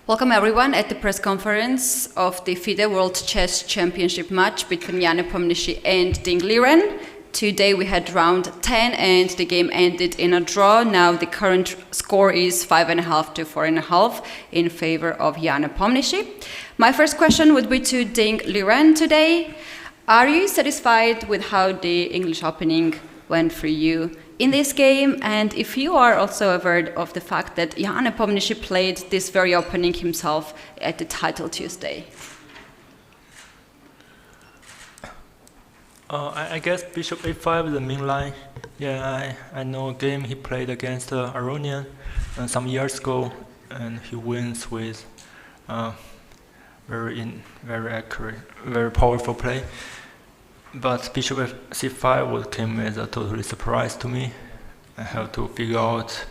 Welcome everyone at the press conference of the FIDE World Chess Championship match between Jan Nepomniachtchi and Ding Liren. Today we had round 10 and the game ended in a draw. Now the current score is 5.5 to 4.5 in favor of Jan Nepomniachtchi. My first question would be to Ding Liren today. Are you satisfied with how the English opening went for you in this game? And if you are also aware of the fact that Jan Nepomniachtchi played this very opening himself at the title Tuesday? I guess bishop a5 is the main line. Yeah, I know a game he played against Aronian some years ago, and he wins with very accurate, very powerful play. But bishop c5 came as a totally surprise to me. I have to figure out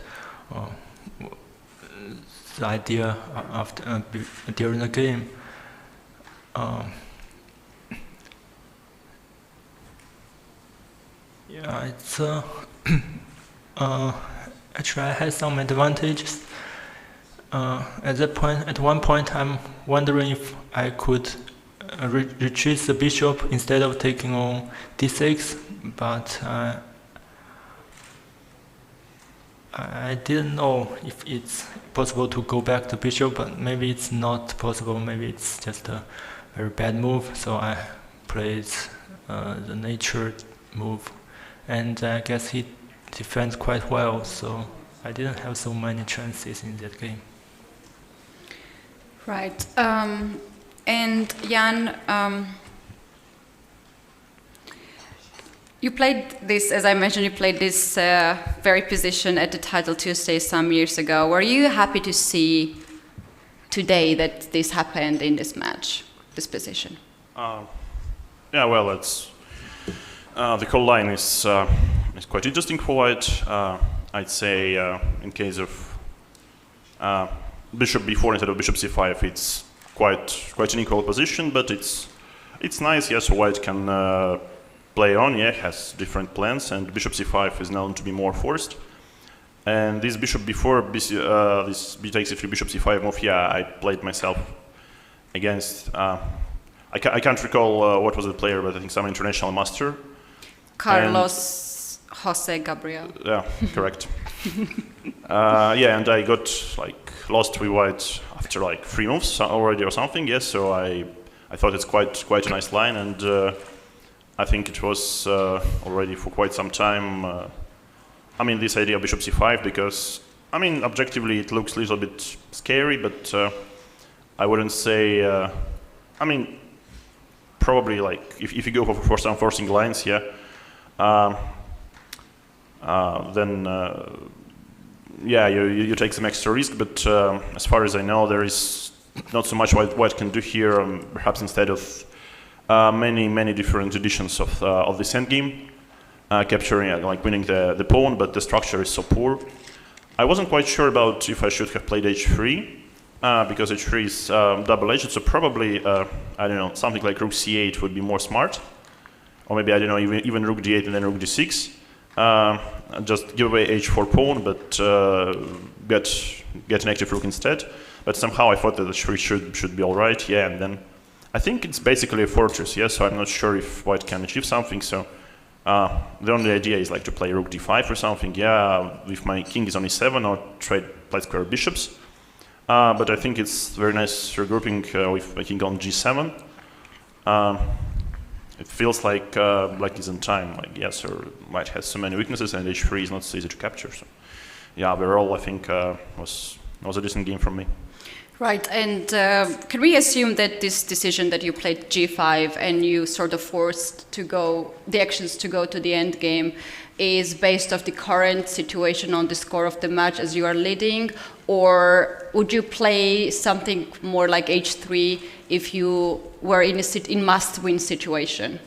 the idea after during the game. Yeah, it's actually I had some advantages. At one point, I'm wondering if I could retreat the bishop instead of taking on d6, but I didn't know if it's possible to go back to bishop, but maybe it's not possible, maybe it's just a very bad move, so I played the nature move, and I guess he defends quite well, so I didn't have so many chances in that game. Right. And Jan, you played this, as I mentioned, you played this very position at the title Tuesday some years ago. Were you happy to see today that this happened in this match, this position? Yeah, well, it's the whole line is quite interesting for white. I'd say in case of bishop b4 instead of bishop c5, it's quite an equal position, but it's nice. Yes, white can play on. Yeah, has different plans, and bishop c5 is known to be more forced. And this bishop b4, this b takes c3, bishop c5 move. Yeah, I played myself against. I can't recall what was the player, but I think some international master. Carlos Jose Gabriel. Yeah, correct. Yeah, and I got lost with white after 3 moves already or something. Yes, so I thought it's quite a nice line, and I think it was already for quite some time. I mean, this idea of bishop c5, because I mean objectively it looks a little bit scary, but I wouldn't say. I mean, probably if you go for some forcing lines, yeah. Then yeah, you take some extra risk, but as far as I know, there is not so much white can do here. Perhaps instead of many different editions of this endgame, capturing winning the pawn, but the structure is so poor. I wasn't quite sure about if I should have played h3 because h3 is double-edged, so probably I don't know, something like rook c8 would be more smart, or maybe I don't know, even rook d8 and then rook d6. Just give away h4 pawn, but get an active rook instead. But somehow I thought that h3 should be all right. Yeah, and then I think it's basically a fortress. Yeah, so I'm not sure if white can achieve something. So the only idea is to play rook d5 or something. Yeah, if my king is on e7 or play square bishops. But I think it's very nice regrouping with my king on g7. It feels like it's in time. Yes, or white has so many weaknesses, and h3 is not so easy to capture. So, yeah, overall, I think was a decent game from me. Right, and can we assume that this decision that you played g5 and you sort of forced the actions to go to the end game is based off the current situation on the score of the match as you are leading, or would you play something more like h3 if you were in must-win situation?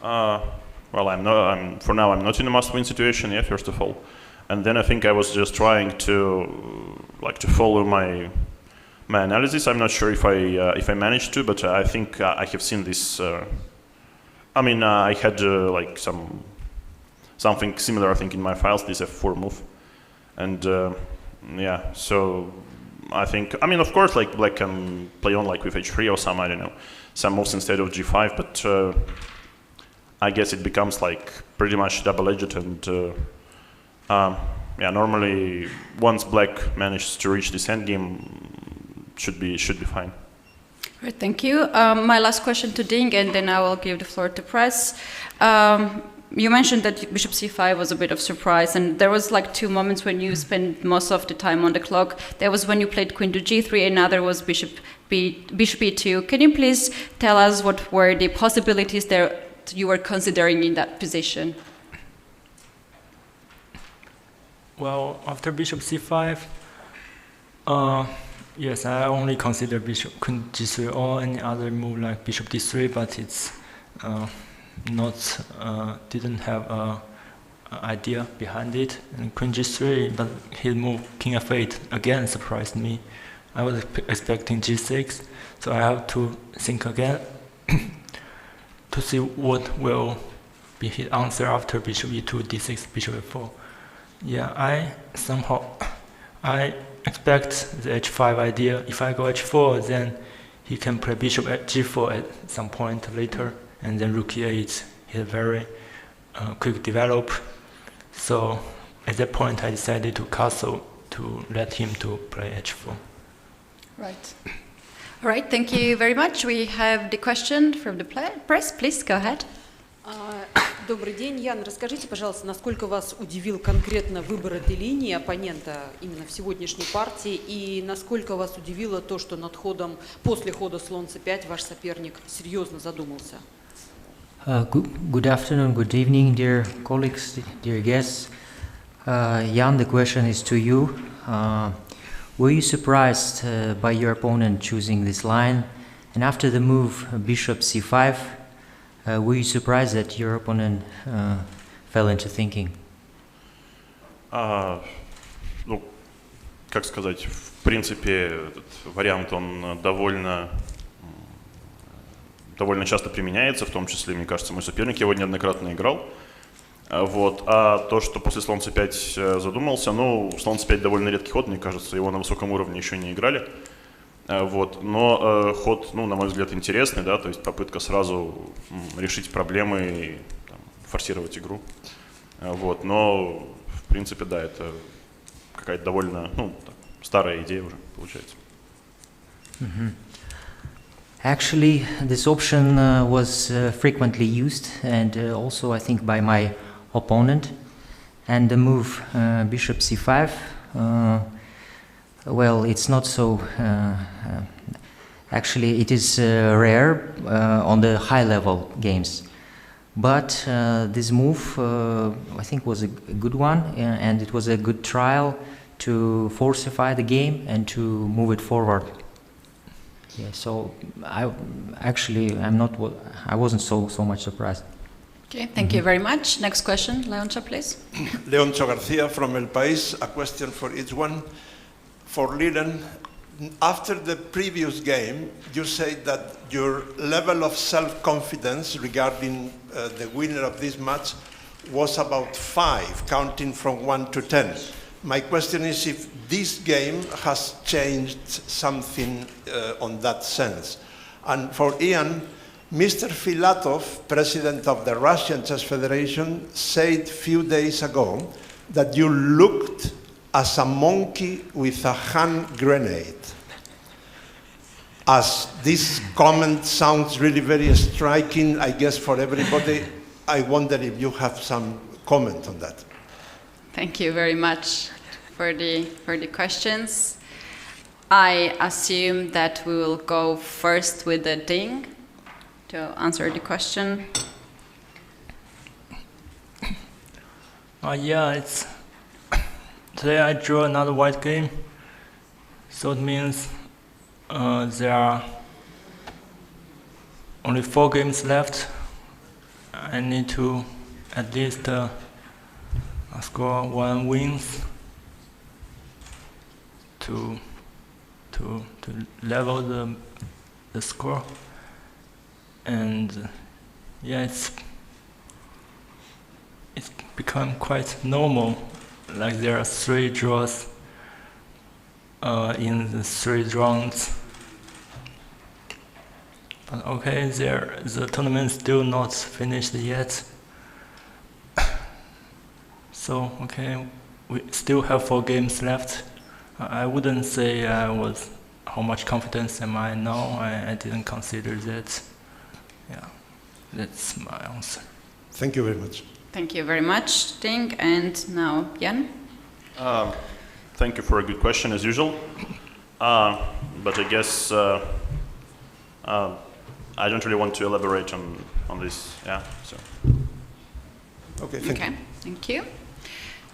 Well, for now I'm not in a must-win situation. Yeah, first of all, and then I think I was just trying to follow my analysis. I'm not sure if I managed to, but I think I have seen this. I mean, I had something similar, I think, in my files. This f4 move, and yeah, so I think, I mean, of course, like black can play on like with h3 or some, I don't know, some moves instead of g5, but I guess it becomes like pretty much double-edged, and yeah, normally once black manages to reach this endgame, should be fine. Great, thank you. My last question to Ding, and then I will give the floor to press. You mentioned that bishop c5 was a bit of surprise, and there was like two moments when you spent most of the time on the clock. There was when you played queen to g3, another was bishop e2. Can you please tell us what were the possibilities there you were considering in that position? Well, after bishop c5, yes, I only consider bishop queen g3 or any other move like bishop d3, but it's not didn't have a idea behind it. And queen g3, but his move king f8 again surprised me. I was expecting g6, so I have to think again to see what will be his answer after bishop e2, d6, bishop f4. Yeah, I expect the h5 idea. If I go h4, then he can play bishop at g4 at some point later, and then rook e8. He's very quick develop. So at that point, I decided to castle to let him to play h4. Right. All right, thank you very much. We have the question from the press. Please go ahead. Добрый день, Ян. Расскажите, пожалуйста, насколько вас удивил конкретно выбор этой линии оппонента именно в сегодняшней партии, и насколько вас удивило то, что после хода слон c5 ваш соперник серьезно задумался? Good afternoon, good evening, dear colleagues, dear guests. Jan, the question is to you. Were you surprised by your opponent choosing this line? And after the move bishop c5, were you surprised that your opponent fell into thinking? Ну, как сказать, в принципе, этот вариант, он довольно часто применяется, в том числе, мне кажется, мой соперник его неоднократно играл. Вот. А то, что после слон c5 задумался, ну, слон c5 довольно редкий ход, мне кажется, его на высоком уровне еще не играли. Вот. Но ход, ну, на мой взгляд, интересный, да, то есть попытка сразу решить проблемы и там, форсировать игру. Вот. Но, в принципе, да, это какая-то довольно, ну, так, старая идея уже получается. Actually, this option was frequently used, and also I think by my opponent. And the move bishop c5, well, it's not so. Actually, it is rare on the high-level games. But this move, I think, was a good one, and it was a good trial to falsify the game and to move it forward. Yeah, so I wasn't so much surprised. Okay, thank you very much. Next question, Leoncho, please. Leoncho Garcia from El País. A question for each one. For Liren, after the previous game, you said that your level of self-confidence regarding the winner of this match was about 5, counting from 1 to 10. My question is if this game has changed something on that sense. And for Ian, Mr. Filatov, president of the Russian Chess Federation, said a few days ago that you looked as a monkey with a hand grenade. As this comment sounds really very striking, I guess, for everybody, I wonder if you have some comment on that. Thank you very much for the questions. I assume that we will go first with the Ding to answer the question. Yeah, today I drew another white game, so it means there are only 4 games left. I need to at least score 1 wins to level the score, and yeah, it's become quite normal. Like there are 3 draws in the 3 rounds. But okay, the tournament is still not finished yet. So okay, we still have 4 games left. I wouldn't say how much confidence am I now. I didn't consider that. Yeah, that's my answer. Thank you very much. Thank you very much, Ding. And now, Jan. Thank you for a good question as usual. But I guess I don't really want to elaborate on this. Yeah. So. Okay, thank you. Okay, thank you.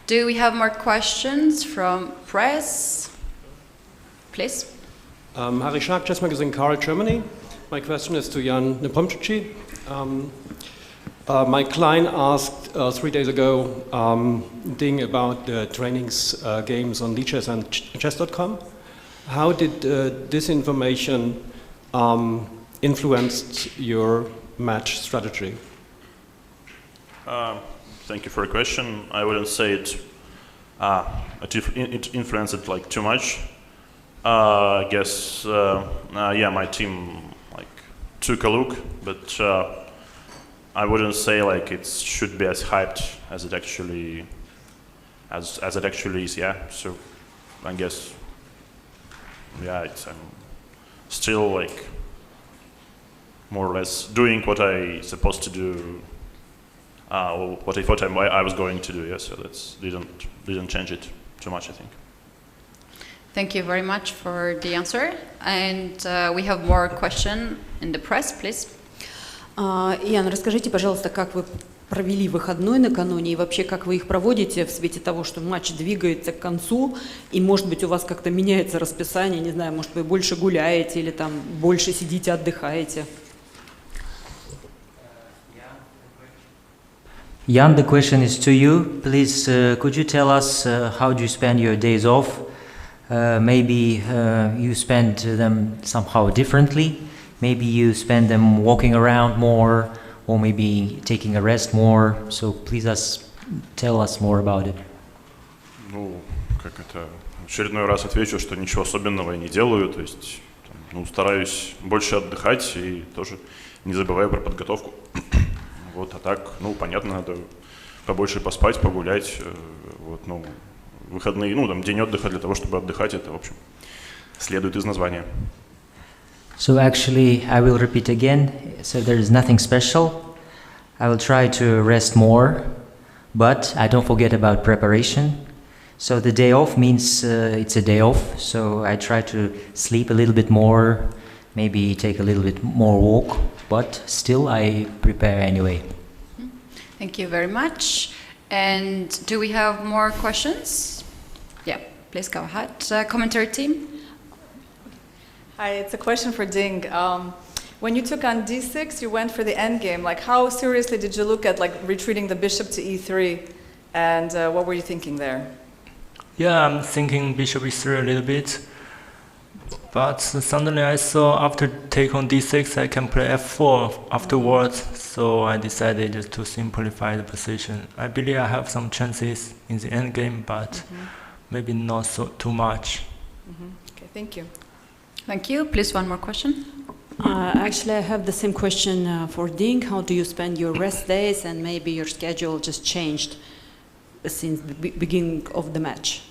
Do we have more questions from press? Please. Harry Schark, Chess Magazine, Karl, Germany. My question is to Jan Nepomniachtchi. My client asked 3 days ago Ding about the trainings games on Lichess and chess.com. How did this information influence your match strategy? Thank you for the question. I wouldn't say it influenced it like too much. I guess yeah, my team like took a look, but I wouldn't say like it should be as hyped as it actually is. Yeah. So I guess yeah, I'm still like more or less doing what I supposed to do. What I thought I was going to do, yeah, so that didn't change it too much, I think. Thank you very much for the answer. And we have more question in the press, please. Ян, расскажите, пожалуйста, как вы провели выходной накануне и вообще как вы их проводите в свете того, что матч двигается к концу, и, может быть, у вас как-то меняется расписание, не знаю, может, вы больше гуляете или там больше сидите, отдыхаете? Jan, the question is to you. Please, could you tell us how do you spend your days off? Maybe you spend them somehow differently. Maybe you spend them walking around more, or maybe taking a rest more. So please tell us more about it. Ну, как это... В очередной раз отвечу, что ничего особенного я не делаю. То есть, ну, стараюсь больше отдыхать и тоже не забываю про подготовку. Вот, а так, ну, понятно, надо побольше поспать, погулять, вот, ну, выходные, ну, там, день отдыха для того, чтобы отдыхать, это, в общем, следует из названия. So actually, I will repeat again. So there is nothing special. I will try to rest more, but I don't forget about preparation. So the day off means it's a day off, so I try to sleep a little bit more, maybe take a little bit more walk, but still I prepare anyway. Thank you very much. And do we have more questions? Yeah, please go ahead. Commentary team. Hi, it's a question for Ding. When you took on d6, you went for the endgame. Like, how seriously did you look at like retreating the bishop to e3, and what were you thinking there? Yeah, I'm thinking bishop e3 a little bit. But suddenly I saw after take on d6 I can play f4 afterwards, so I decided just to simplify the position. I believe I have some chances in the endgame, but maybe not too much. Okay, thank you. Thank you. Please, one more question. Actually, I have the same question for Ding. How do you spend your rest days, and maybe your schedule just changed since the beginning of the match?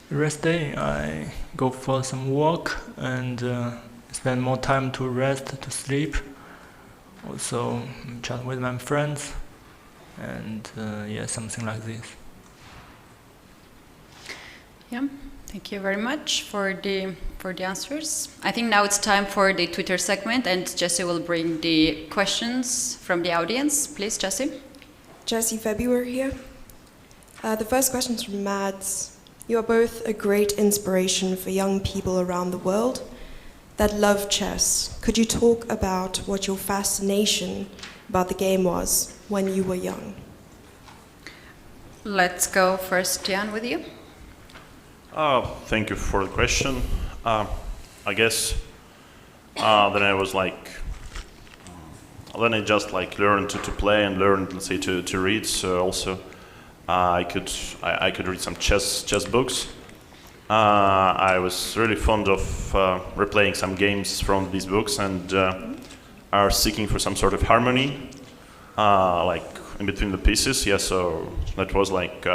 Rest day, I go for some walk and spend more time to rest, to sleep. Also chat with my friends, and yeah, something like this. Yeah, thank you very much for the answers. I think now it's time for the Twitter segment, and Jesse will bring the questions from the audience. Please, Jesse. Jesse February here. The first question is from Mads. You are both a great inspiration for young people around the world that love chess. Could you talk about what your fascination about the game was when you were young? Let's go first, Jan, with you. Thank you for the question. I guess then I was like, then I just like learned to play and learned, let's say, to read. So also I could read some chess books. I was really fond of replaying some games from these books and are seeking for some sort of harmony, like in between the pieces. Yeah, so that was like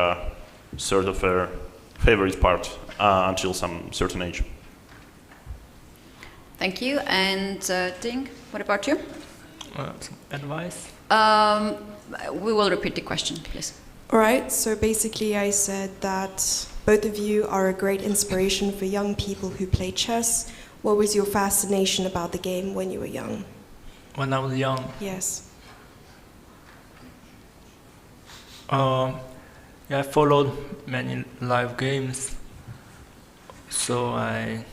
sort of a favorite part until some certain age. Thank you. And Ding, what about you? Some advice? We will repeat the question, please. All right, so basically I said that both of you are a great inspiration for young people who play chess. What was your fascination about the game when you were young? When I was young, Yes. I followed many live games, so I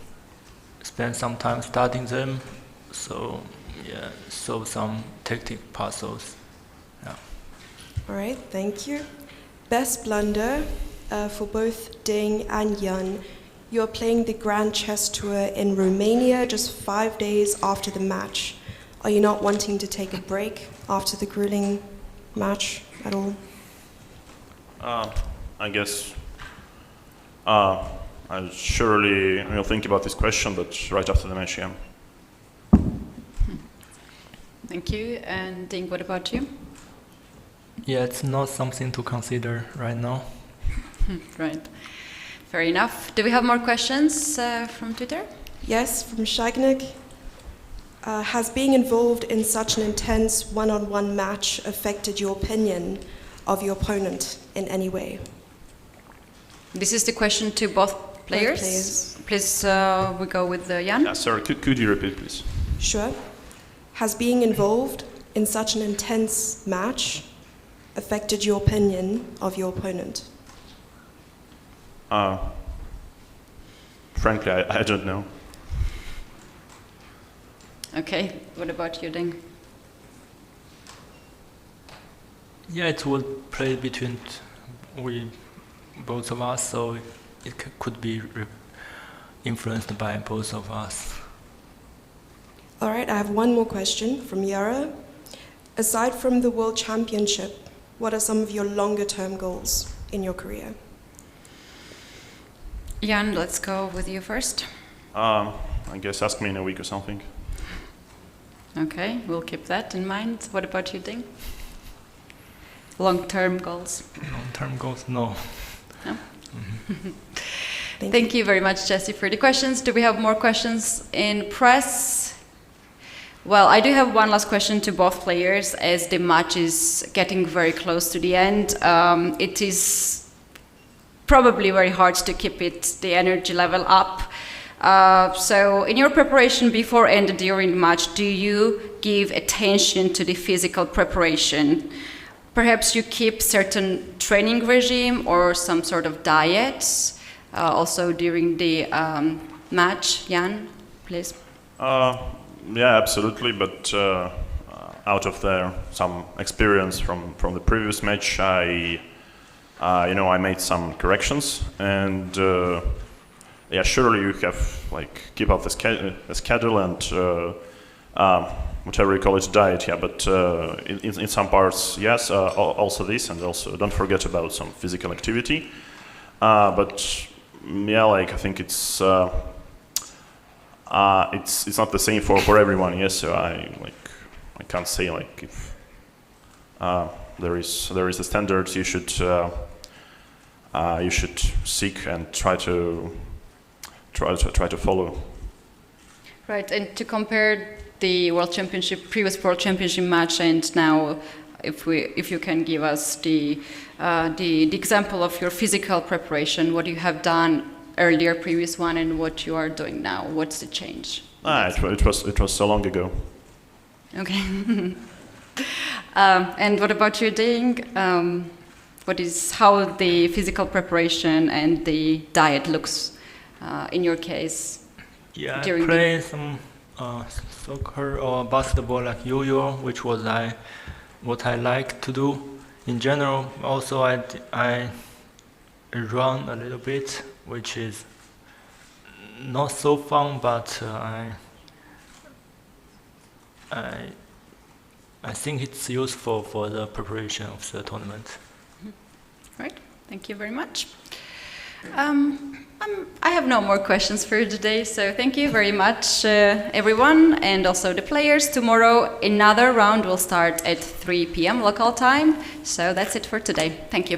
spent some time studying them. So solve some tactic puzzles. Yeah. All right, thank you. Best blunder for both Ding and Jan. You're playing the Grand Chess Tour in Romania just 5 days after the match. Are you not wanting to take a break after the grueling match at all? I guess I surely will think about this question, but right after the match, yeah. Thank you. And Ding, what about you? Yeah, it's not something to consider right now. Right. Fair enough. Do we have more questions from Twitter? Yes, from Shagnik. Has being involved in such an intense one-on-one match affected your opinion of your opponent in any way? This is the question to both players. players. Please, we go with Jan. Yeah, sorry, could you repeat, please? Sure. Has being involved in such an intense match affected your opinion of your opponent? Frankly, I don't know. Okay. What about you, Ding? Yeah, it will play between both of us, so it could be influenced by both of us. All right, I have one more question from Yara. Aside from the World Championship, what are some of your longer-term goals in your career? Jan, let's go with you first. I guess ask me in a week or something. Okay, we'll keep that in mind. What about you, Ding? Long-term goals? Long-term goals? No. No? Thank Thank you very much, Jesse, for the questions. Do we have more questions in press? Well, I do have one last question to both players as the match is getting very close to the end. It is probably very hard to keep the energy level up. So in your preparation before and during the match, do you give attention to the physical preparation? Perhaps you keep certain training regime or some sort of diet also during the match. Jan, please. Yeah, absolutely. But out of some experience from the previous match, I made some corrections, and yeah, surely you have keep up the schedule and whatever you call it, diet. Yeah, but in some parts, yes, also this, and also don't forget about some physical activity. But yeah, I think it's not the same for everyone. Yes, so I can't say if there is a standard you should seek and try to follow. Right, and to compare the previous World Championship match, and now, if you can give us the example of your physical preparation, what you have done earlier, previous one, and what you are doing now. What's the change? It was so long ago. Okay. And what about you, Ding? How the physical preparation and the diet looks in your case? Yeah, I play some soccer or basketball like yo-yo, which was what I like to do in general. Also, I run a little bit, which is not so fun, but I think it's useful for the preparation of the tournament. Right. Thank you very much. I have no more questions for you today, so thank you very much, everyone, and also the players. Tomorrow, another round will start at 3 p.m. local time, so that's it for today. Thank you.